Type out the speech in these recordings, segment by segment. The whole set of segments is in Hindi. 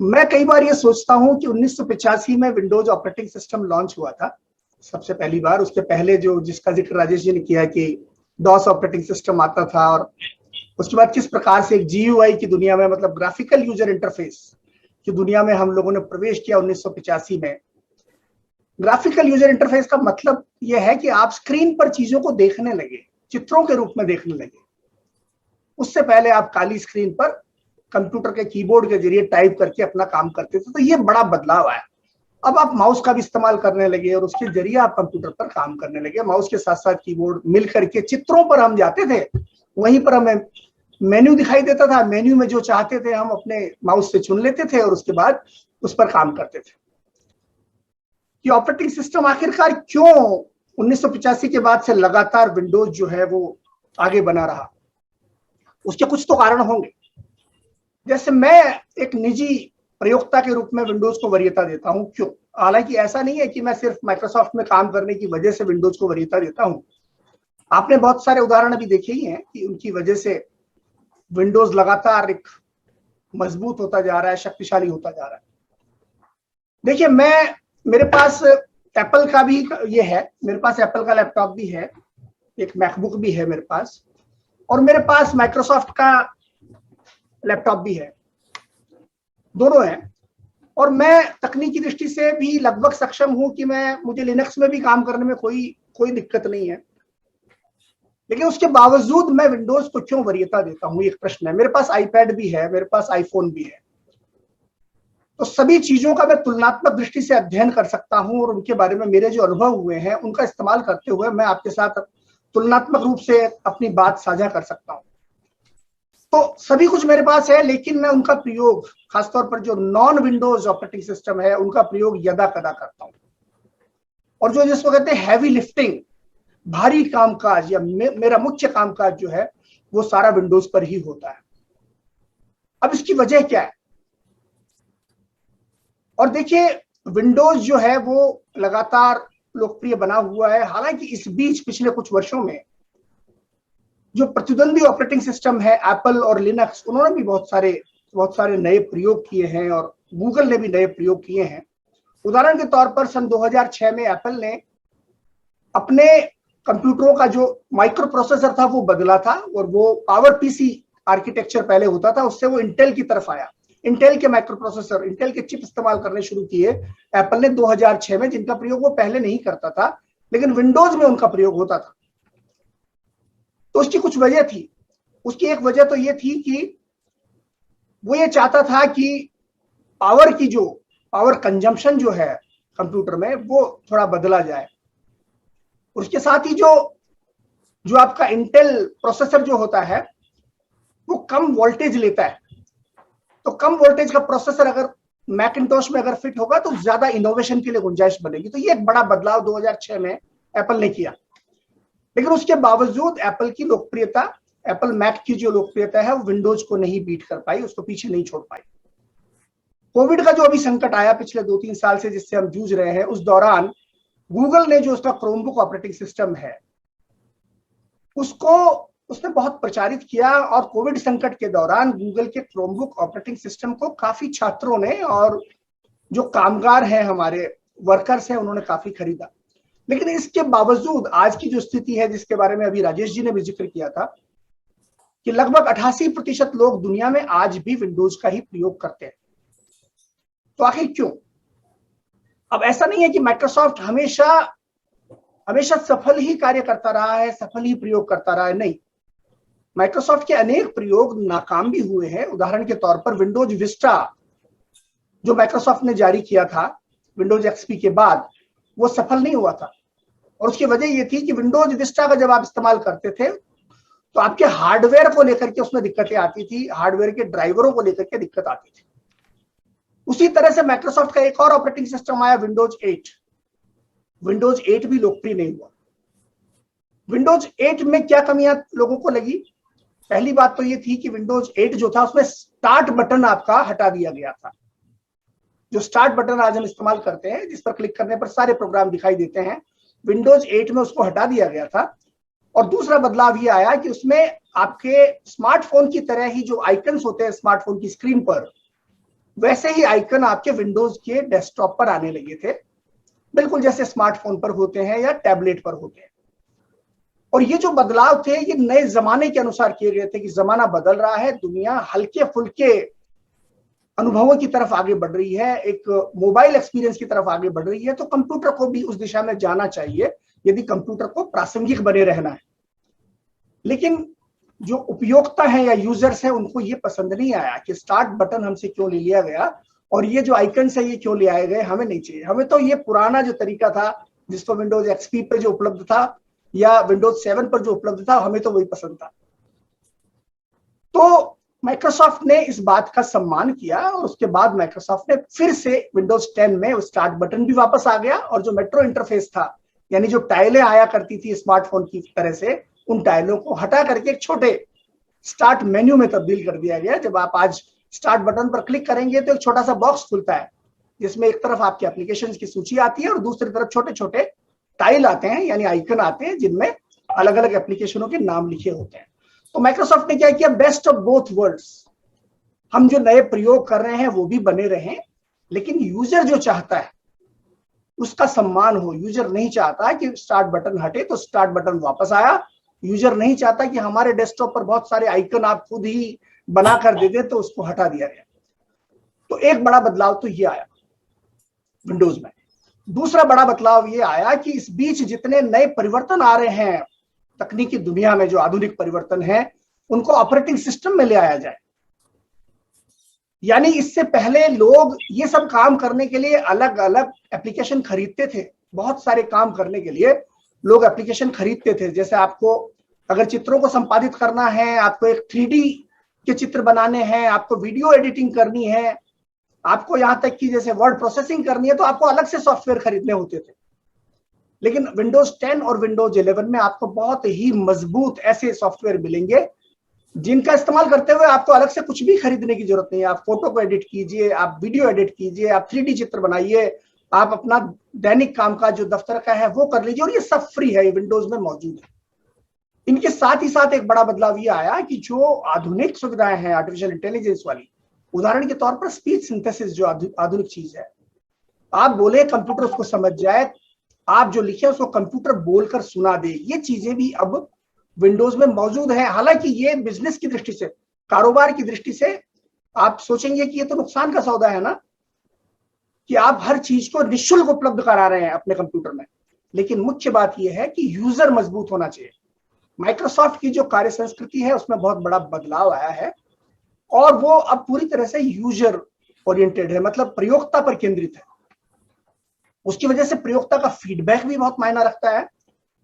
मैं कई बार ये सोचता हूं कि 1985 में विंडोज ऑपरेटिंग सिस्टम लॉन्च हुआ था सबसे पहली बार। उसके पहले जो जिसका जिक्र राजेश जी ने किया कि डॉस ऑपरेटिंग सिस्टम आता था, और उसके बाद किस प्रकार से एक जीयूआई की दुनिया में, मतलब ग्राफिकल यूजर इंटरफेस की दुनिया में हम लोगों ने प्रवेश किया 1985 में। ग्राफिकल यूजर इंटरफेस का मतलब यह है कि आप स्क्रीन पर चीजों को देखने लगे, चित्रों के रूप में देखने लगे। उससे पहले आप काली स्क्रीन पर कंप्यूटर के कीबोर्ड के जरिए टाइप करके अपना काम करते थे, तो ये बड़ा बदलाव आया। अब आप माउस का भी इस्तेमाल करने लगे और उसके जरिए आप कंप्यूटर पर काम करने लगे। माउस के साथ साथ कीबोर्ड मिल करके चित्रों पर हम जाते थे, वहीं पर हमें मेन्यू दिखाई देता था। मेन्यू में जो चाहते थे हम अपने माउस से चुन लेते थे और उसके बाद उस पर काम करते थे। कि ऑपरेटिंग सिस्टम आखिरकार क्यों 1985 के बाद से लगातार विंडोज जो है वो आगे बना रहा, उसके कुछ तो कारण होंगे। जैसे मैं एक निजी प्रयोक्ता के रूप में विंडोज को वरीयता देता हूं। क्यों? हालांकि ऐसा नहीं है कि मैं सिर्फ माइक्रोसॉफ्ट में काम करने की वजह से विंडोज को वरीयता देता हूं। आपने बहुत सारे उदाहरण अभी देखे ही हैं कि उनकी वजह से विंडोज लगातार एक मजबूत होता जा रहा है, शक्तिशाली होता जा रहा है। देखिए, मेरे पास एप्पल का भी ये है, मेरे पास एप्पल का लैपटॉप भी है, एक मैकबुक भी है मेरे पास, और मेरे पास माइक्रोसॉफ्ट का लैपटॉप भी है, दोनों हैं। और मैं तकनीकी दृष्टि से भी लगभग सक्षम हूं कि मुझे लिनक्स में भी काम करने में कोई दिक्कत नहीं है। लेकिन उसके बावजूद मैं विंडोज को क्यों वरीयता देता हूं, एक प्रश्न है। मेरे पास आईपैड भी है, मेरे पास आईफोन भी है, तो सभी चीजों का मैं तुलनात्मक दृष्टि से अध्ययन कर सकता हूं और उनके बारे में मेरे जो अनुभव हुए हैं उनका इस्तेमाल करते हुए मैं आपके साथ तुलनात्मक रूप से अपनी बात साझा कर सकता हूं। तो सभी कुछ मेरे पास है, लेकिन मैं उनका प्रयोग, खासतौर पर जो नॉन विंडोज ऑपरेटिंग सिस्टम है उनका प्रयोग यदा कदा करता हूं। और जो जिसको कहते हैं हैवी लिफ्टिंग, भारी कामकाज, या मेरा मुख्य कामकाज जो है वो सारा विंडोज पर ही होता है। अब इसकी वजह क्या है? और देखिए, विंडोज जो है वो लगातार लोकप्रिय बना हुआ है। हालांकि इस बीच पिछले कुछ वर्षों में जो प्रतिद्वंदी ऑपरेटिंग सिस्टम है एप्पल और लिनक्स, उन्होंने भी बहुत सारे नए प्रयोग किए हैं और गूगल ने भी नए प्रयोग किए हैं। उदाहरण के तौर पर सन 2006 में एप्पल ने अपने कंप्यूटरों का जो माइक्रो प्रोसेसर था वो बदला था, और वो पावर पीसी आर्किटेक्चर पहले होता था, उससे वो इंटेल की तरफ आया। इंटेल के माइक्रो प्रोसेसर, इंटेल के चिप इस्तेमाल करने शुरू किए एप्पल ने 2006 में, जिनका प्रयोग वो पहले नहीं करता था, लेकिन विंडोज में उनका प्रयोग होता था। तो उसकी कुछ वजह थी। उसकी एक वजह तो ये थी कि वो ये चाहता था कि पावर कंजम्पशन जो है कंप्यूटर में वो थोड़ा बदला जाए। उसके साथ ही जो आपका इंटेल प्रोसेसर जो होता है वो कम वोल्टेज लेता है, तो कम वोल्टेज का प्रोसेसर अगर मैकिंटोश में अगर फिट होगा तो ज्यादा इनोवेशन के लिए गुंजाइश बनेगी। तो ये एक बड़ा बदलाव 2006 में एप्पल ने किया। लेकिन उसके बावजूद एप्पल मैक की जो लोकप्रियता है वो विंडोज को नहीं बीट कर पाई, उसको पीछे नहीं छोड़ पाई। कोविड का जो अभी संकट आया पिछले 2-3 साल से, जिससे हम जूझ रहे हैं, उस दौरान गूगल ने जो उसका क्रोमबुक ऑपरेटिंग सिस्टम है उसने बहुत प्रचारित किया, और कोविड संकट के दौरान गूगल के क्रोमबुक ऑपरेटिंग सिस्टम को काफी छात्रों ने और जो कामगार हैं, हमारे वर्कर्स हैं, उन्होंने काफी खरीदा। लेकिन इसके बावजूद आज की जो स्थिति है, जिसके बारे में अभी राजेश जी ने भी जिक्र किया था, कि लगभग 88% लोग दुनिया में आज भी विंडोज का ही प्रयोग करते हैं। तो आखिर क्यों? अब ऐसा नहीं है कि माइक्रोसॉफ्ट हमेशा सफल ही कार्य करता रहा है, सफल ही प्रयोग करता रहा है, नहीं। माइक्रोसॉफ्ट के अनेक प्रयोग नाकाम भी हुए हैं। उदाहरण के तौर पर विंडोज विस्टा जो माइक्रोसॉफ्ट ने जारी किया था विंडोज एक्सपी के बाद, वो सफल नहीं हुआ था। और उसकी वजह ये थी कि विंडोज विस्टा का जब आप इस्तेमाल करते थे तो आपके हार्डवेयर को लेकर के उसमें दिक्कतें आती थी, हार्डवेयर के ड्राइवरों को लेकर के दिक्कत आती थी। उसी तरह से माइक्रोसॉफ्ट का एक और ऑपरेटिंग सिस्टम आया, विंडोज 8। विंडोज 8 भी लोकप्रिय नहीं हुआ। विंडोज 8 में क्या कमियां लोगों को लगी? पहली बात तो ये थी कि विंडोज 8 जो था उसमें स्टार्ट बटन आपका हटा दिया गया था। जो स्टार्ट बटन आज हम इस्तेमाल करते हैं, जिस पर क्लिक करने पर सारे प्रोग्राम दिखाई देते हैं, विंडोज 8 में उसको हटा दिया गया था। और दूसरा बदलाव ये आया कि उसमें आपके स्मार्टफोन की तरह ही जो आइकन्स होते हैं स्मार्टफोन की स्क्रीन पर, वैसे ही आइकन आपके विंडोज के डेस्कटॉप पर आने लगे थे, बिल्कुल जैसे स्मार्टफोन पर होते हैं या टैबलेट पर होते हैं। और ये जो बदलाव थे ये नए जमाने के अनुसार किए गए थे कि जमाना बदल रहा है, दुनिया हल्के फुल्के अनुभवों की तरफ आगे बढ़ रही है, एक मोबाइल एक्सपीरियंस की तरफ आगे बढ़ रही है, तो कंप्यूटर को भी उस दिशा में जाना चाहिए यदि कंप्यूटर को प्रासंगिक बने रहना है। लेकिन जो उपयोक्ता है या यूजर्स है उनको ये पसंद नहीं आया कि स्टार्ट बटन हमसे क्यों ले लिया गया और ये जो आइकन है ये क्यों ले आए गए, हमें नहीं चाहिए। हमें तो ये पुराना जो तरीका था जिसको विंडोज एक्सपी पे जो उपलब्ध था या विंडोज 7 पर जो उपलब्ध था, हमें तो वही पसंद था। तो माइक्रोसॉफ्ट ने इस बात का सम्मान किया और उसके बाद माइक्रोसॉफ्ट ने फिर से विंडोज 10 में स्टार्ट बटन भी वापस आ गया और जो मेट्रो इंटरफेस था, यानी जो टाइलें आया करती थी स्मार्टफोन की तरह से, उन टाइलों को हटा करके एक छोटे स्टार्ट मेन्यू में तब्दील कर दिया गया। जब आप आज स्टार्ट बटन पर क्लिक करेंगे तो एक छोटा सा बॉक्स खुलता है जिसमें एक तरफ आपके एप्लीकेशंस की सूची आती है और दूसरी तरफ छोटे छोटे टाइल आते हैं, यानी आइकन आते हैं जिनमें अलग अलग एप्लीकेशनों के नाम लिखे होते हैं। तो माइक्रोसॉफ्ट ने क्या किया, बेस्ट ऑफ बोथ वर्ल्ड्स, हम जो नए प्रयोग कर रहे हैं वो भी बने रहें, लेकिन यूजर जो चाहता है उसका सम्मान हो। यूजर नहीं चाहता कि स्टार्ट बटन हटे तो स्टार्ट बटन वापस आया, यूजर नहीं चाहता कि हमारे डेस्कटॉप पर बहुत सारे आइकन आप खुद ही बनाकर दे दें तो उसको हटा दिया गया। तो एक बड़ा बदलाव तो ये आया विंडोज में। दूसरा बड़ा बदलाव ये आया कि इस बीच जितने नए परिवर्तन आ रहे हैं तकनीकी दुनिया में, जो आधुनिक परिवर्तन है, उनको ऑपरेटिंग सिस्टम में ले आया जाए। यानी इससे पहले लोग ये सब काम करने के लिए अलग अलग एप्लीकेशन खरीदते थे। बहुत सारे काम करने के लिए लोग एप्लीकेशन खरीदते थे। जैसे आपको अगर चित्रों को संपादित करना है, आपको एक 3D के चित्र बनाने हैं, आपको वीडियो एडिटिंग करनी है, आपको यहां तक कि जैसे वर्ड प्रोसेसिंग करनी है, तो आपको अलग से सॉफ्टवेयर खरीदने होते थे। लेकिन विंडोज 10 और विंडोज 11 में आपको बहुत ही मजबूत ऐसे सॉफ्टवेयर मिलेंगे जिनका इस्तेमाल करते हुए आपको अलग से कुछ भी खरीदने की जरूरत नहीं है। आप फोटो को एडिट कीजिए, आप वीडियो एडिट कीजिए, आप 3D चित्र बनाइए, आप अपना दैनिक काम का जो दफ्तर का है वो कर लीजिए, और ये सब फ्री है, ये विंडोज में मौजूद है। इनके साथ ही साथ एक बड़ा बदलाव ये आया कि जो आधुनिक सुविधाएं हैं आर्टिफिशियल इंटेलिजेंस वाली, उदाहरण के तौर पर स्पीच सिंथेसिस जो आधुनिक चीज है, आप बोले कंप्यूटर उसको समझ जाए, आप जो लिखे उसको कंप्यूटर बोलकर सुना दे, ये चीजें भी अब विंडोज में मौजूद है। हालांकि ये बिजनेस की दृष्टि से, कारोबार की दृष्टि से आप सोचेंगे कि ये तो नुकसान का सौदा है ना, कि आप हर चीज को निःशुल्क उपलब्ध करा रहे हैं अपने कंप्यूटर में। लेकिन मुख्य बात यह है कि यूजर मजबूत होना चाहिए। माइक्रोसॉफ्ट की जो कार्य संस्कृति है उसमें बहुत बड़ा बदलाव आया है और वो अब पूरी तरह से यूजर ओरिएंटेड है, मतलब प्रयोक्ता पर केंद्रित है। उसकी वजह से प्रयोक्ता का फीडबैक भी बहुत मायना रखता है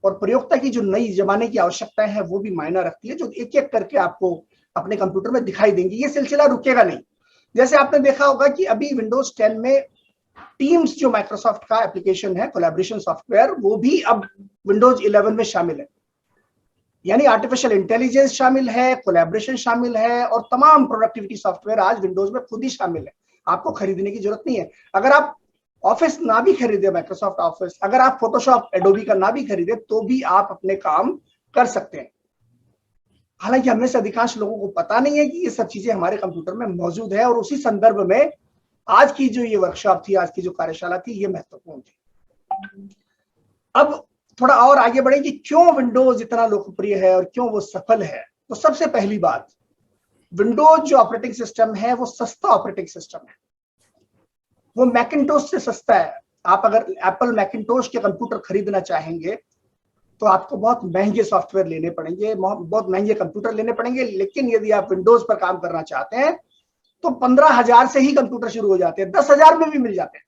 और प्रयोक्ता की जो नई जमाने की आवश्यकताएं हैं वो भी मायना रखती है, जो एक एक करके आपको अपने कंप्यूटर में दिखाई देंगी। ये सिलसिला रुकेगा नहीं। जैसे आपने देखा होगा कि अभी विंडोज 10 में टीम्स जो माइक्रोसॉफ्ट का एप्लीकेशन है, कोलैबोरेशन सॉफ्टवेयर, वो भी अब विंडोज 11 में शामिल है। यानी आर्टिफिशियल इंटेलिजेंस शामिल है, कोलैबोरेशन शामिल है और तमाम प्रोडक्टिविटी सॉफ्टवेयर आज विंडोज में खुद ही शामिल है। आपको खरीदने की जरूरत नहीं है। अगर आप ऑफिस ना भी खरीदे, माइक्रोसॉफ्ट ऑफिस, अगर आप फोटोशॉप एडोबी का ना भी खरीदे, तो भी आप अपने काम कर सकते हैं। हालांकि हमें से अधिकांश लोगों को पता नहीं है कि ये सब चीजें हमारे कंप्यूटर में मौजूद है, और उसी संदर्भ में आज की जो ये वर्कशॉप थी, आज की जो कार्यशाला थी, ये महत्वपूर्ण थी। अब थोड़ा और आगे बढ़े कि क्यों विंडोज इतना लोकप्रिय है और क्यों वो सफल है। तो सबसे पहली बात, विंडोज जो ऑपरेटिंग सिस्टम है वो सस्ता ऑपरेटिंग सिस्टम है। वो मैकिन्टोश से सस्ता है। आप अगर एप्पल मैकिन्टोश के कंप्यूटर खरीदना चाहेंगे तो आपको बहुत महंगे सॉफ्टवेयर लेने पड़ेंगे, बहुत महंगे कंप्यूटर लेने पड़ेंगे। लेकिन यदि आप विंडोज पर काम करना चाहते हैं तो 15,000 से ही कंप्यूटर शुरू हो जाते हैं, 10,000 में भी मिल जाते हैं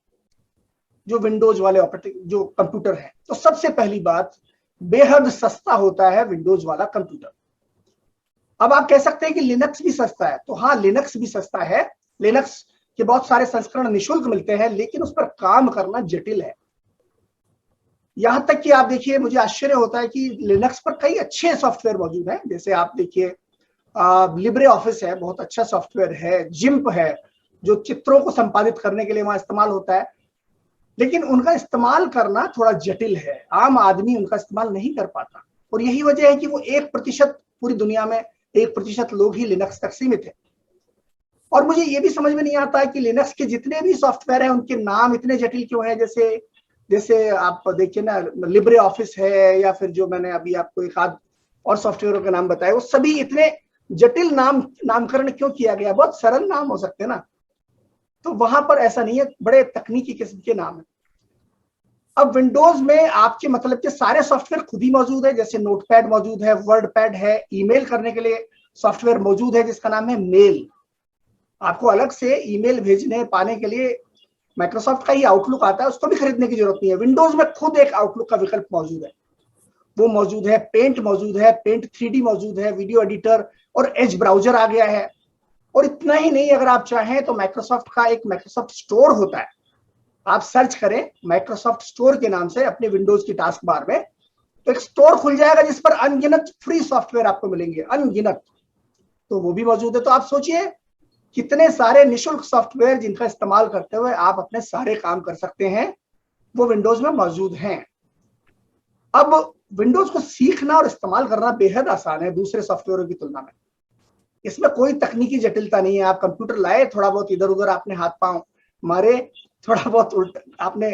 जो विंडोज वाले ऑपरेटिंग जो कंप्यूटर है। तो सबसे पहली बात, बेहद सस्ता होता है विंडोज वाला कंप्यूटर। अब आप कह सकते हैं कि लिनक्स भी सस्ता है, तो हाँ, लिनक्स भी सस्ता है। लिनक्स के बहुत सारे संस्करण निःशुल्क मिलते हैं, लेकिन उस पर काम करना जटिल है। यहां तक कि आप देखिए, मुझे आश्चर्य होता है कि लिनक्स पर कई अच्छे सॉफ्टवेयर मौजूद हैं। जैसे आप देखिए, लिब्रे ऑफिस है, बहुत अच्छा सॉफ्टवेयर है। जिम्प है, जो चित्रों को संपादित करने के लिए वहां इस्तेमाल होता है, लेकिन उनका इस्तेमाल करना थोड़ा जटिल है। आम आदमी उनका इस्तेमाल नहीं कर पाता, और यही वजह है कि वो 1% पूरी दुनिया में 1% लोग ही लिनक्स तक सीमित है। और मुझे ये भी समझ में नहीं आता कि लिनक्स के जितने भी सॉफ्टवेयर हैं उनके नाम इतने जटिल क्यों हैं। जैसे जैसे आप देखिए ना, लिब्रे ऑफिस है, या फिर जो मैंने अभी आपको एक आध और सॉफ्टवेयर के नाम बताए, वो सभी इतने जटिल नामकरण क्यों किया गया? बहुत सरल नाम हो सकते हैं ना। तो वहां पर ऐसा नहीं है, बड़े तकनीकी किस्म के नाम है। अब विंडोज में आपके मतलब के सारे सॉफ्टवेयर खुद ही मौजूद है, जैसे नोटपैड मौजूद है, वर्डपैड है, ईमेल करने के लिए सॉफ्टवेयर मौजूद है जिसका नाम है मेल। आपको अलग से ईमेल भेजने पाने के लिए माइक्रोसॉफ्ट का ही आउटलुक आता है, उसको भी खरीदने की जरूरत नहीं है। विंडोज में खुद एक आउटलुक का विकल्प मौजूद है, वो मौजूद है। पेंट मौजूद है, पेंट 3D मौजूद है, वीडियो एडिटर और एज ब्राउजर आ गया है। और इतना ही नहीं, अगर आप चाहें तो माइक्रोसॉफ्ट का एक माइक्रोसॉफ्ट स्टोर होता है, आप सर्च करें माइक्रोसॉफ्ट स्टोर के नाम से अपने विंडोज की टास्क बार में, तो एक स्टोर खुल जाएगा जिस पर अनगिनत फ्री सॉफ्टवेयर आपको मिलेंगे, अनगिनत। तो वो भी मौजूद है। तो आप सोचिए कितने सारे निशुल्क सॉफ्टवेयर जिनका इस्तेमाल करते हुए आप अपने सारे काम कर सकते हैं, वो विंडोज में मौजूद हैं। अब विंडोज को सीखना और इस्तेमाल करना बेहद आसान है दूसरे सॉफ्टवेयरों की तुलना में। इसमें कोई तकनीकी जटिलता नहीं है। आप कंप्यूटर लाए, थोड़ा बहुत इधर उधर आपने हाथ पांव मारे, थोड़ा बहुत उल्टा आपने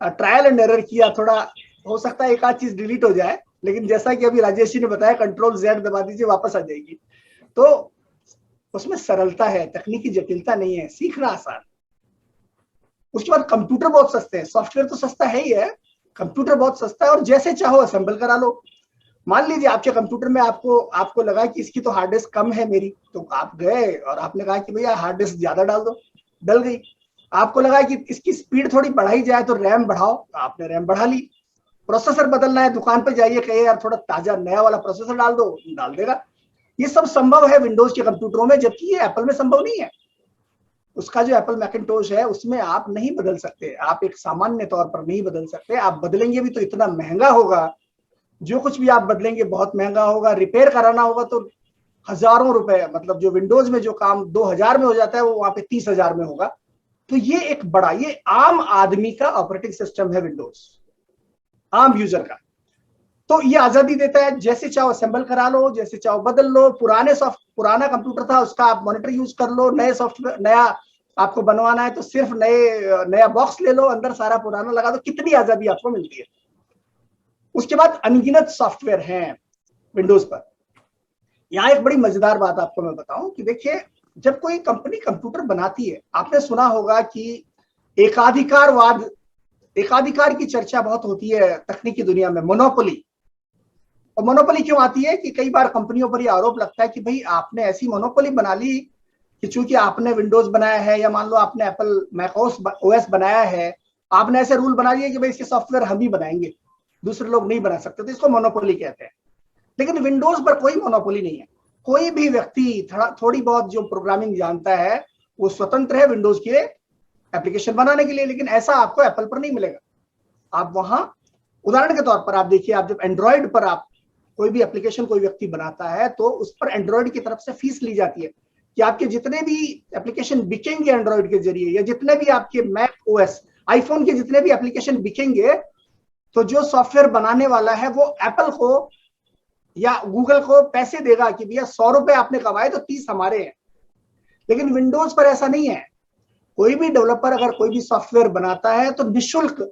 ट्रायल एंड एरर किया, थोड़ा हो सकता है एक आध चीज डिलीट हो जाए, लेकिन जैसा कि अभी राजेश जी ने बताया, कंट्रोल Z दबा दीजिए, वापस आ जाएगी। तो उसमें सरलता है, तकनीकी जटिलता नहीं है, सीखना आसान। उसके बाद कंप्यूटर बहुत सस्ते हैं। सॉफ्टवेयर तो सस्ता है ही है, कंप्यूटर बहुत सस्ता है, और जैसे चाहो असेंबल करा लो। मान लीजिए आपके कंप्यूटर में आपको लगा कि इसकी तो हार्ड डिस्क कम है मेरी, तो आप गए और आपने कहा कि भैया हार्ड डिस्क ज्यादा डाल दो, डल गई। आपको लगा कि इसकी स्पीड थोड़ी बढ़ाई जाए तो रैम बढ़ाओ, तो आपने रैम बढ़ा ली। प्रोसेसर बदलना है, दुकान पे जाइए, कहिए यार थोड़ा ताजा नया वाला प्रोसेसर डाल दो, डाल देगा। ये सब संभव है विंडोज के कंप्यूटरों में, जबकि ये एप्पल में संभव नहीं है। उसका जो एप्पल मैकिंटोश है उसमें आप नहीं बदल सकते, आप एक सामान्य तौर पर नहीं बदल सकते। आप बदलेंगे भी तो इतना महंगा होगा, जो कुछ भी आप बदलेंगे बहुत महंगा होगा। रिपेयर कराना होगा तो हजारों रुपए, मतलब जो विंडोज में जो काम 2000 में हो जाता है वो वहां पे 30,000 में होगा। तो ये एक बड़ा, ये आम आदमी का ऑपरेटिंग सिस्टम है विंडोज, आम यूजर का। तो ये आजादी देता है, जैसे चाहो असेंबल करा लो, जैसे चाहो बदल लो। पुराना कंप्यूटर था उसका आप मॉनिटर यूज कर लो, नए सॉफ्टवेयर नया आपको बनवाना है तो सिर्फ नया बॉक्स ले लो, अंदर सारा पुराना लगा दो, कितनी आजादी आपको मिलती है। उसके बाद अनगिनत सॉफ्टवेयर हैं विंडोज पर। यहाँ एक बड़ी मजेदार बात आपको मैं बताऊं कि देखिए, जब कोई कंपनी कंप्यूटर बनाती है, आपने सुना होगा कि एकाधिकारवाद, एकाधिकार की चर्चा बहुत होती है तकनीकी दुनिया में, मोनोपोली। और मोनोपोली क्यों आती है कि कई बार कंपनियों पर यह आरोप लगता है कि भाई आपने ऐसी मोनोपोली बना ली कि चूंकि आपने विंडोज बनाया है, या मान लो आपने एप्पल मैक ओएस बनाया है, आपने ऐसे रूल बना लिए कि भाई इसके सॉफ्टवेयर हम ही बनाएंगे, दूसरे लोग नहीं बना सकते, तो इसको मोनोपोली कहते हैं। लेकिन विंडोज पर कोई मोनोपोली नहीं है। कोई भी व्यक्ति थोड़ी बहुत जो प्रोग्रामिंग जानता है वो स्वतंत्र है विंडोज के एप्लीकेशन बनाने के लिए, लेकिन ऐसा आपको एप्पल पर नहीं मिलेगा। आप वहां, उदाहरण के तौर पर आप देखिए, आप जब एंड्रॉइड पर आप कोई भी एप्लीकेशन कोई व्यक्ति बनाता है तो उस पर एंड्रॉइड की तरफ से फीस ली जाती है कि आपके जितने भी एप्लीकेशन बिकेंगे एंड्रॉइड के जरिए, या जितने भी आपके मैक ओएस, आईफोन के जितने भी एप्लीकेशन बिकेंगे, तो जो सॉफ्टवेयर बनाने वाला है वो एप्पल को या गूगल को पैसे देगा कि भैया 100 रुपए आपने कमाए तो 30 हमारे हैं। लेकिन विंडोज पर ऐसा नहीं है। कोई भी डेवलपर अगर कोई भी सॉफ्टवेयर बनाता है तो निःशुल्क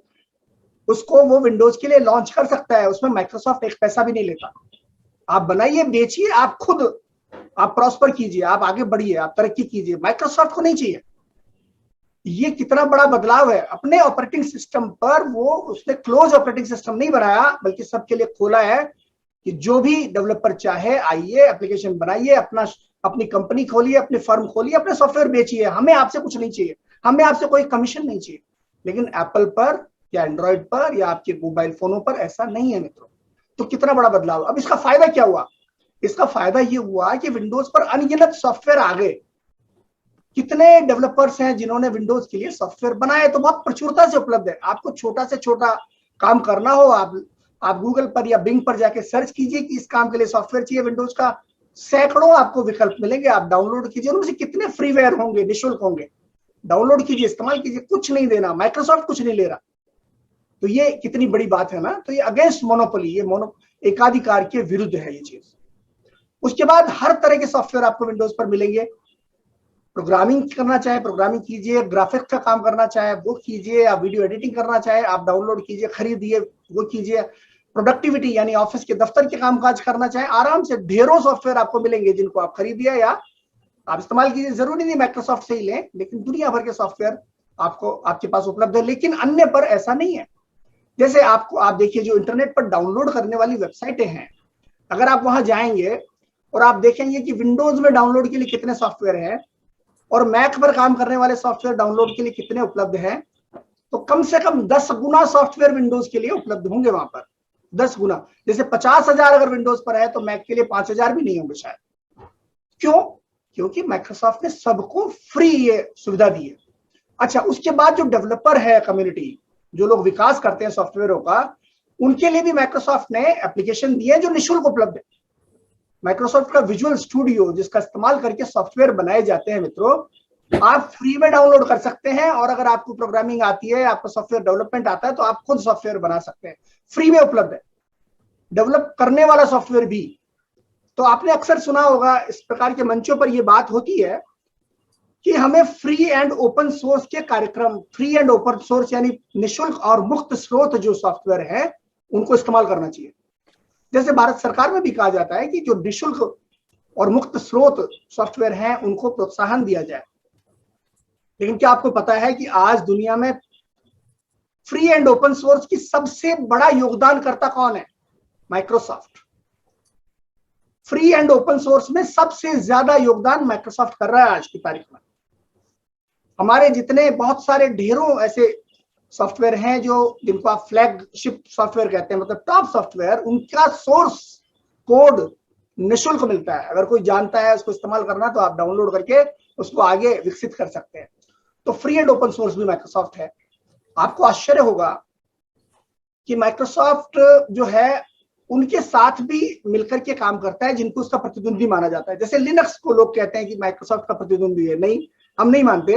उसको वो विंडोज के लिए लॉन्च कर सकता है, उसमें माइक्रोसॉफ्ट एक पैसा भी नहीं लेता। आप बनाइए, बेचिए, आप खुद आप प्रॉस्पर कीजिए, आप आगे बढ़िए, आप तरक्की कीजिए, माइक्रोसॉफ्ट को नहीं चाहिए। ये कितना बड़ा बदलाव है। अपने ऑपरेटिंग सिस्टम पर वो उसने क्लोज ऑपरेटिंग सिस्टम नहीं बनाया, बल्कि सबके लिए खोला है कि जो भी डेवलपर चाहे आइए, एप्लीकेशन बनाइए, अपनी कंपनी खोलिए, अपनी फर्म खोलिए, अपने सॉफ्टवेयर बेचिए, हमें आपसे कुछ नहीं चाहिए, हमें आपसे कोई कमीशन नहीं चाहिए। लेकिन एप्पल पर या एंड्रॉइड पर या आपके मोबाइल फोनों पर ऐसा नहीं है मित्रों। तो कितना बड़ा बदलाव। अब इसका फायदा क्या हुआ? इसका फायदा ये हुआ कि विंडोज पर अनगिनत सॉफ्टवेयर आ गए। कितने डेवलपर्स हैं जिन्होंने विंडोज के लिए सॉफ्टवेयर बनाए, तो बहुत प्रचुरता से उपलब्ध है। आपको छोटा से छोटा काम करना हो, आप गूगल पर या बिंग पर जाके सर्च कीजिए कि इस काम के लिए सॉफ्टवेयर चाहिए विंडोज का, सैकड़ों आपको विकल्प मिलेंगे। आप डाउनलोड कीजिए, उनमें से कितने फ्रीवेयर होंगे, निःशुल्क होंगे, डाउनलोड कीजिए, इस्तेमाल कीजिए, कुछ नहीं देना, माइक्रोसॉफ्ट कुछ नहीं ले रहा। तो ये कितनी बड़ी बात है ना। तो ये अगेंस्ट मोनोपोली, ये एकाधिकार के विरुद्ध है ये चीज। उसके बाद हर तरह के सॉफ्टवेयर आपको विंडोज पर मिलेंगे। प्रोग्रामिंग करना चाहे प्रोग्रामिंग कीजिए, ग्राफिक्स का काम करना चाहे वो कीजिए, आप वीडियो एडिटिंग करना चाहे आप डाउनलोड कीजिए, खरीदिए वो कीजिए, प्रोडक्टिविटी यानी ऑफिस के दफ्तर के कामकाज करना चाहे, आराम से ढेरों सॉफ्टवेयर आपको मिलेंगे जिनको आप खरीदिए या आप इस्तेमाल कीजिए। जरूरी नहीं माइक्रोसॉफ्ट से ही लें, लेकिन दुनिया भर के सॉफ्टवेयर आपको आपके पास उपलब्ध है। लेकिन अन्य पर ऐसा नहीं है। जैसे आपको आप देखिए जो इंटरनेट पर डाउनलोड करने वाली वेबसाइटें हैं, अगर आप वहां जाएंगे और आप देखेंगे कि विंडोज में डाउनलोड के लिए कितने सॉफ्टवेयर हैं और मैक पर काम करने वाले सॉफ्टवेयर डाउनलोड के लिए कितने उपलब्ध हैं, तो कम से कम 10 गुना सॉफ्टवेयर विंडोज के लिए उपलब्ध होंगे वहां पर, 10 गुना। जैसे 50,000 अगर विंडोज पर है तो मैक के लिए 5,000 भी नहीं होंगे शायद। क्यों? क्योंकि माइक्रोसॉफ्ट ने सबको फ्री ये सुविधा दी है। अच्छा, उसके बाद जो डेवलपर है कम्युनिटी, जो लोग विकास करते हैं सॉफ्टवेयरों का, उनके लिए भी माइक्रोसॉफ्ट ने एप्लीकेशन दिए जो निःशुल्क उपलब्ध है। माइक्रोसॉफ्ट का विजुअल स्टूडियो जिसका इस्तेमाल करके सॉफ्टवेयर बनाए जाते हैं मित्रों, आप फ्री में डाउनलोड कर सकते हैं। और अगर आपको प्रोग्रामिंग आती है, आपको सॉफ्टवेयर डेवलपमेंट आता है, तो आप खुद सॉफ्टवेयर बना सकते हैं, फ्री में उपलब्ध है, डेवलप करने वाला सॉफ्टवेयर भी। तो आपने अक्सर सुना होगा इस प्रकार के मंचों पर यह बात होती है कि हमें फ्री एंड ओपन सोर्स के कार्यक्रम, फ्री एंड ओपन सोर्स यानी निःशुल्क और मुक्त स्रोत जो सॉफ्टवेयर है उनको इस्तेमाल करना चाहिए। जैसे भारत सरकार में भी कहा जाता है कि जो निःशुल्क और मुक्त स्रोत सॉफ्टवेयर हैं उनको प्रोत्साहन दिया जाए। लेकिन क्या आपको पता है कि आज दुनिया में फ्री एंड ओपन सोर्स की सबसे बड़ा योगदानकर्ता कौन है? Microsoft. Free and open source में सबसे ज्यादा योगदान माइक्रोसॉफ्ट कर रहा है आज की तारीख में। हमारे जितने बहुत सारे ढेरों ऐसे सॉफ्टवेयर हैं जो जिनको आप फ्लैगशिप सॉफ्टवेयर कहते हैं, मतलब टॉप सॉफ्टवेयर, उनका सोर्स कोड निःशुल्क मिलता है। अगर कोई जानता है उसको इस्तेमाल करना तो आप डाउनलोड करके उसको आगे विकसित कर सकते हैं। तो फ्री एंड ओपन सोर्स भी माइक्रोसॉफ्ट है। आपको आश्चर्य होगा कि माइक्रोसॉफ्ट जो है उनके साथ भी मिलकर के काम करता है जिनको उसका प्रतिद्वंदी माना जाता है। जैसे लिनक्स को लोग कहते हैं कि माइक्रोसॉफ्ट का प्रतिद्वंदी है, नहीं, हम नहीं मानते,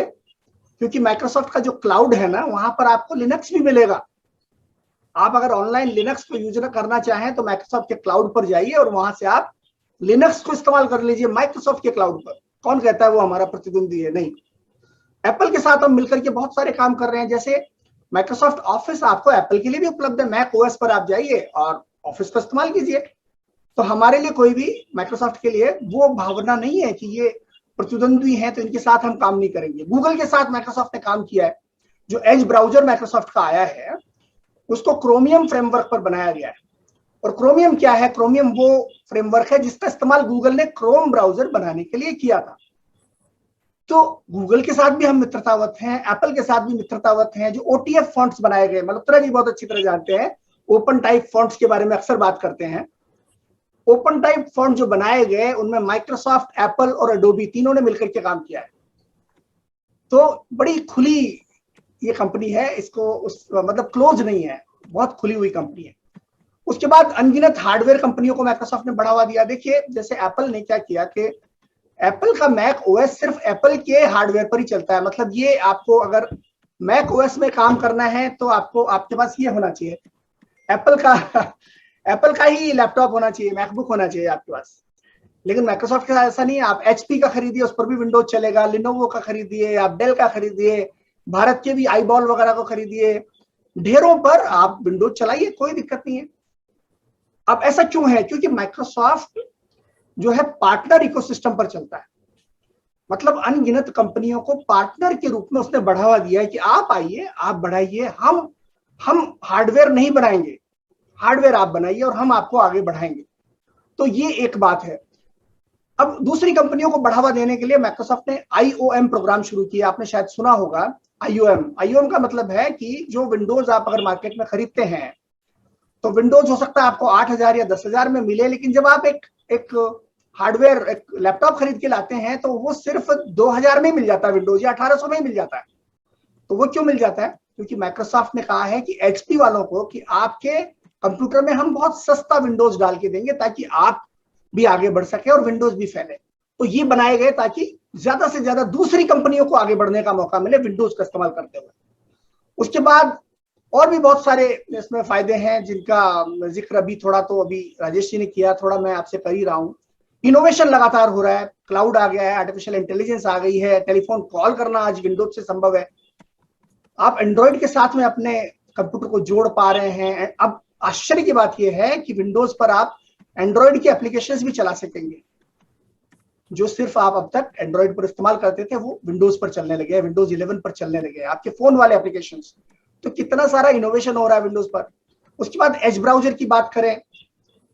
क्योंकि माइक्रोसॉफ्ट का जो क्लाउड है ना, वहां पर आपको लिनक्स भी मिलेगा। आप अगर ऑनलाइन लिनक्स को यूज करना चाहें तो माइक्रोसॉफ्ट के क्लाउड पर जाइए और वहां से आप लिनक्स को इस्तेमाल कर लीजिए माइक्रोसॉफ्ट के क्लाउड पर। कौन कहता है वो हमारा प्रतिद्वंदी है? नहीं। एप्पल के साथ हम मिलकर के बहुत सारे काम कर रहे हैं। जैसे माइक्रोसॉफ्ट ऑफिस आपको एप्पल के लिए भी उपलब्ध है, मैक ओएस पर आप जाइए और ऑफिस का इस्तेमाल कीजिए। तो हमारे लिए कोई भी माइक्रोसॉफ्ट के लिए वो भावना नहीं है कि ये प्रतिद्वंदी है तो इनके साथ हम काम नहीं करेंगे। गूगल के साथ माइक्रोसॉफ्ट ने काम किया है। जो एज ब्राउजर माइक्रोसॉफ्ट का आया है उसको क्रोमियम फ्रेमवर्क पर बनाया गया है। और क्रोमियम क्या है? क्रोमियम वो फ्रेमवर्क है जिसका इस्तेमाल गूगल ने क्रोम ब्राउजर बनाने के लिए किया था। तो गूगल के साथ भी हम मित्रतावत हैं, एप्पल के साथ भी मित्रतावत हैं। जो ओटीएफ फॉन्ट्स बनाए गए, मल्होत्रा जी बहुत अच्छी तरह जानते हैं, ओपन टाइप फॉन्ट्स के बारे में अक्सर बात करते हैं। ओपन टाइप फॉन्ट जो बनाए गए उनमें माइक्रोसॉफ्ट, एप्पल और एडोबी तीनों ने मिलकर के काम किया है। तो बड़ी खुली ये कंपनी है, इसको मतलब क्लोज नहीं है, बहुत खुली हुई कंपनी है। उसके बाद अनगिनत हार्डवेयर कंपनियों को माइक्रोसॉफ्ट ने बढ़ावा दिया। देखिए जैसे एप्पल ने क्या किया कि एप्पल का मैक ओएस सिर्फ एप्पल के हार्डवेयर पर ही चलता है। मतलब ये आपको अगर मैक ओएस में काम करना है तो आपको आपके पास ये होना चाहिए, एप्पल का ही लैपटॉप होना चाहिए, मैकबुक होना चाहिए आपके पास। लेकिन माइक्रोसॉफ्ट के साथ ऐसा नहीं है। आप एचपी का खरीदिए, उस पर भी विंडोज चलेगा। लिनोवो का खरीदिए, आप डेल का खरीदिए, भारत के भी आईबॉल वगैरह को खरीदिए, ढेरों पर आप विंडोज चलाइए, कोई दिक्कत नहीं है। अब ऐसा क्यों है? क्योंकि माइक्रोसॉफ्ट जो है पार्टनर इकोसिस्टम पर चलता है। मतलब अनगिनत कंपनियों को पार्टनर के रूप में उसने बढ़ावा दिया है कि आप आइए, आप बढ़ाइए, हम हार्डवेयर नहीं बनाएंगे, हार्डवेयर आप बनाइए और हम आपको आगे बढ़ाएंगे। तो ये एक बात है। अब दूसरी कंपनियों को बढ़ावा देने के लिए माइक्रोसॉफ्ट ने आईओएम प्रोग्राम शुरू किया। आपने शायद सुना होगा आईओएम का मतलब है कि जो विंडोज आप अगर मार्केट में खरीदते हैं तो विंडोज हो सकता है आपको 8,000 या 10,000 में मिले, लेकिन जब आप एक हार्डवेयर, एक लैपटॉप खरीद के लाते हैं तो वो सिर्फ 2,000 में मिल जाता है विंडोज, या 1,800 में ही मिल जाता है। तो वो क्यों मिल जाता है? क्योंकि माइक्रोसॉफ्ट ने कहा है कि एचपी वालों को कि आपके कंप्यूटर में हम बहुत सस्ता विंडोज डाल के देंगे ताकि आप भी आगे बढ़ सके और विंडोज भी फैले। तो ये बनाए गए ताकि ज्यादा से ज्यादा दूसरी कंपनियों को आगे बढ़ने का मौका मिले विंडोज का इस्तेमाल करते हुए। उसके बाद और भी बहुत सारे इसमें फायदे हैं जिनका जिक्र अभी राजेश जी ने किया, थोड़ा मैं आपसे कर ही रहा हूं। इनोवेशन लगातार हो रहा है, क्लाउड आ गया है, आर्टिफिशियल इंटेलिजेंस आ गई है, टेलीफोन कॉल करना आज विंडोज से संभव है, आप एंड्रॉइड के साथ में अपने कंप्यूटर को जोड़ पा रहे हैं। अब आश्चर्य की बात यह है कि विंडोज पर आप एंड्रॉइड के एप्लीकेशंस भी चला सकेंगे। जो सिर्फ आप अब तक एंड्रॉइड पर इस्तेमाल करते थे वो विंडोज पर चलने लगे, विंडोज 11 पर चलने लगे, आपके फोन वाले एप्लीकेशंस। तो कितना सारा इनोवेशन हो रहा है विंडोज पर। उसके बाद एज ब्राउजर की बात करें,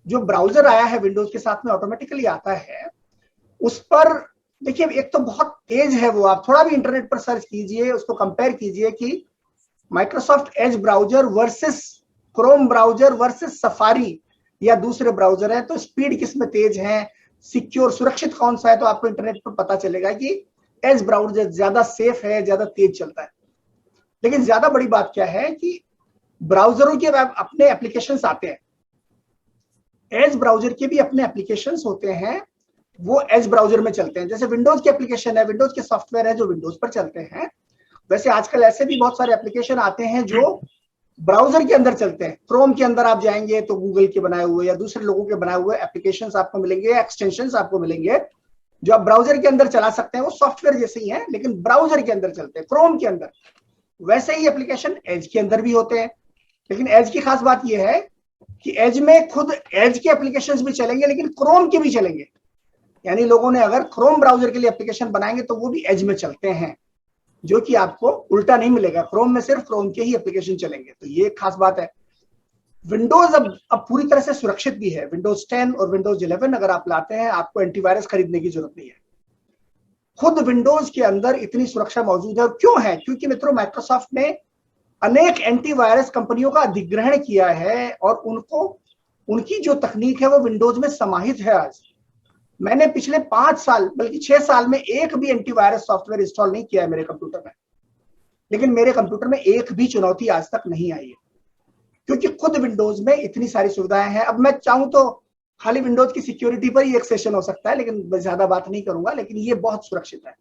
जो ब्राउजर आया है विंडोज के साथ में ऑटोमेटिकली आता है, उस पर देखिए एक तो बहुत तेज है वो, आप थोड़ा भी इंटरनेट पर सर्च कीजिए, उसको कंपेयर कीजिए कि Microsoft Edge browser versus Chrome browser versus safari या दूसरे ब्राउजर है, तो स्पीड किसमें तेज है, सिक्योर सुरक्षित कौन सा है, तो आपको इंटरनेट पर पता चलेगा कि एज ब्राउजर ज्यादा सेफ है, ज्यादा तेज चलता है। लेकिन ज्यादा बड़ी बात क्या है कि ब्राउजरों के अपने एप्लीकेशंस आते हैं, एज ब्राउजर के भी अपने एप्लीकेशंस होते हैं, वो एज ब्राउजर में चलते हैं। जैसे विंडोज के एप्लीकेशन है, विंडोज के सॉफ्टवेयर है जो विंडोज पर चलते हैं, वैसे आजकल ऐसे भी बहुत सारे एप्लीकेशन आते हैं जो ब्राउजर के अंदर चलते हैं। क्रोम के अंदर आप जाएंगे तो गूगल के बनाए हुए या दूसरे लोगों के बनाए हुए एप्लीकेशंस आपको मिलेंगे, एक्सटेंशंस आपको मिलेंगे जो आप ब्राउजर के अंदर चला सकते हैं। वो सॉफ्टवेयर जैसे ही हैं लेकिन ब्राउजर के अंदर चलते हैं, क्रोम के अंदर। वैसे ही एप्लीकेशन एज के अंदर भी होते हैं, लेकिन एज की खास बात यह है कि एज में खुद एज के एप्लीकेशंस भी चलेंगे लेकिन क्रोम के भी चलेंगे। यानी लोगों ने अगर क्रोम ब्राउजर के लिए एप्लीकेशन बनाएंगे तो वो भी एज में चलते हैं, जो कि आपको उल्टा नहीं मिलेगा, क्रोम में सिर्फ क्रोम के ही एप्लीकेशन चलेंगे। तो ये खास बात है। विंडोज अब पूरी तरह से सुरक्षित भी है। विंडोज 10 और विंडोज 11 अगर आप लाते हैं, आपको एंटीवायरस खरीदने की जरूरत नहीं है, खुद विंडोज के अंदर इतनी सुरक्षा मौजूद है। और क्यों है? क्योंकि मित्रों माइक्रोसॉफ्ट ने अनेक एंटीवायरस कंपनियों का अधिग्रहण किया है और उनकी जो तकनीक है वो विंडोज में समाहित है। आज मैंने पिछले 5 साल बल्कि 6 साल में एक भी एंटीवायरस सॉफ्टवेयर इंस्टॉल नहीं किया है मेरे कंप्यूटर में, लेकिन मेरे कंप्यूटर में एक भी चुनौती आज तक नहीं आई है, क्योंकि खुद विंडोज में इतनी सारी सुविधाएं हैं। अब मैं चाहूं तो खाली विंडोज की सिक्योरिटी पर ही एक सेशन हो सकता है, लेकिन मैं ज्यादा बात नहीं करूंगा। लेकिन ये बहुत सुरक्षित है।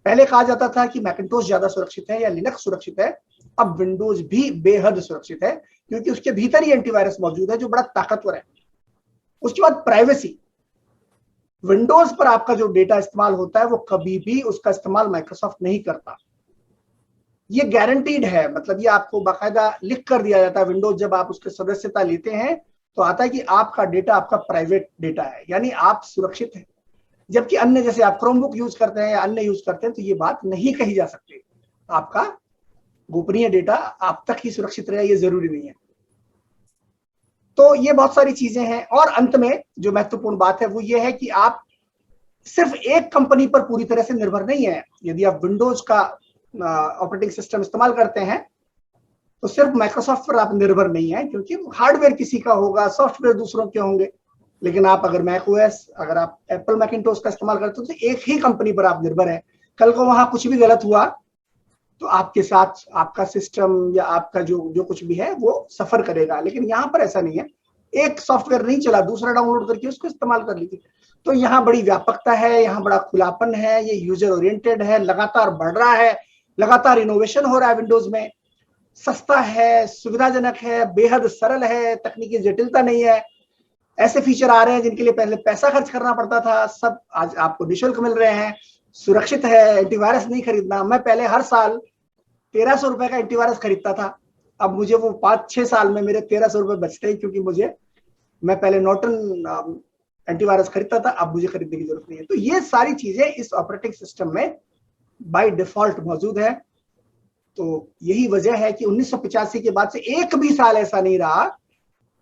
पहले कहा जाता था कि मैकिन्टोश ज्यादा सुरक्षित है या लिनक्स सुरक्षित है, अब विंडोज भी बेहद सुरक्षित है, क्योंकि उसके भीतर ही एंटीवायरस मौजूद है जो बड़ा ताकतवर है। उसके बाद प्राइवेसी, विंडोज पर आपका जो डेटा इस्तेमाल होता है वो कभी भी उसका इस्तेमाल माइक्रोसॉफ्ट नहीं करता, ये गारंटीड है। मतलब ये आपको बाकायदा लिख कर दिया जाता है। विंडोज जब आप उसकी सदस्यता लेते हैं तो आता है कि आपका डेटा आपका प्राइवेट डेटा है, यानी आप सुरक्षित हैं। जबकि अन्य, जैसे आप क्रोमबुक यूज करते हैं या अन्य यूज करते हैं, तो ये बात नहीं कही जा सकती। आपका गोपनीय डेटा आप तक ही सुरक्षित रहे, ये जरूरी नहीं है। तो ये बहुत सारी चीजें हैं। और अंत में जो महत्वपूर्ण बात है वो ये है कि आप सिर्फ एक कंपनी पर पूरी तरह से निर्भर नहीं है। यदि आप विंडोज का ऑपरेटिंग सिस्टम इस्तेमाल करते हैं तो सिर्फ माइक्रोसॉफ्ट पर आप निर्भर नहीं है, क्योंकि हार्डवेयर किसी का होगा, सॉफ्टवेयर दूसरों के होंगे। लेकिन आप अगर मैक ओएस, अगर आप एप्पल मैकिन्टोश का इस्तेमाल करते हो तो एक ही कंपनी पर आप निर्भर है। कल को वहां कुछ भी गलत हुआ तो आपके साथ आपका सिस्टम या आपका जो कुछ भी है वो सफर करेगा। लेकिन यहाँ पर ऐसा नहीं है, एक सॉफ्टवेयर नहीं चला, दूसरा डाउनलोड करके उसको इस्तेमाल कर लीजिए। तो यहाँ बड़ी व्यापकता है, यहाँ बड़ा खुलापन है, ये यूजर ओरिएंटेड है, लगातार बढ़ रहा है, लगातार इनोवेशन हो रहा है विंडोज में। सस्ता है, सुविधाजनक है, बेहद सरल है, तकनीकी जटिलता नहीं है। ऐसे फीचर आ रहे हैं जिनके लिए पहले पैसा खर्च करना पड़ता था, सब आज आपको निःशुल्क मिल रहे हैं। सुरक्षित है, एंटीवायरस नहीं खरीदना। मैं पहले हर साल 1300 रुपए का एंटीवायरस खरीदता था, अब मुझे वो 5-6 साल में मेरे 1300 रुपए बचते हैं, क्योंकि मैं पहले नॉर्टन एंटीवायरस खरीदता था, अब मुझे खरीदने की जरूरत नहीं है। तो ये सारी चीजें इस ऑपरेटिंग सिस्टम में बाय डिफॉल्ट मौजूद है। तो यही वजह है कि 1985 के बाद से एक भी साल ऐसा नहीं रहा,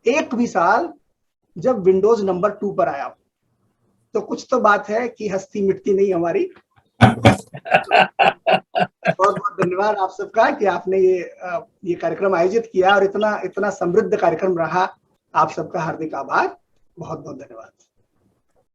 एक भी साल जब विंडोज नंबर 2 पर आया हो। तो कुछ तो बात है कि हस्ती मिटती नहीं हमारी। बहुत बहुत धन्यवाद आप सबका कि आपने ये कार्यक्रम आयोजित किया और इतना इतना समृद्ध कार्यक्रम रहा। आप सबका हार्दिक आभार, बहुत बहुत धन्यवाद।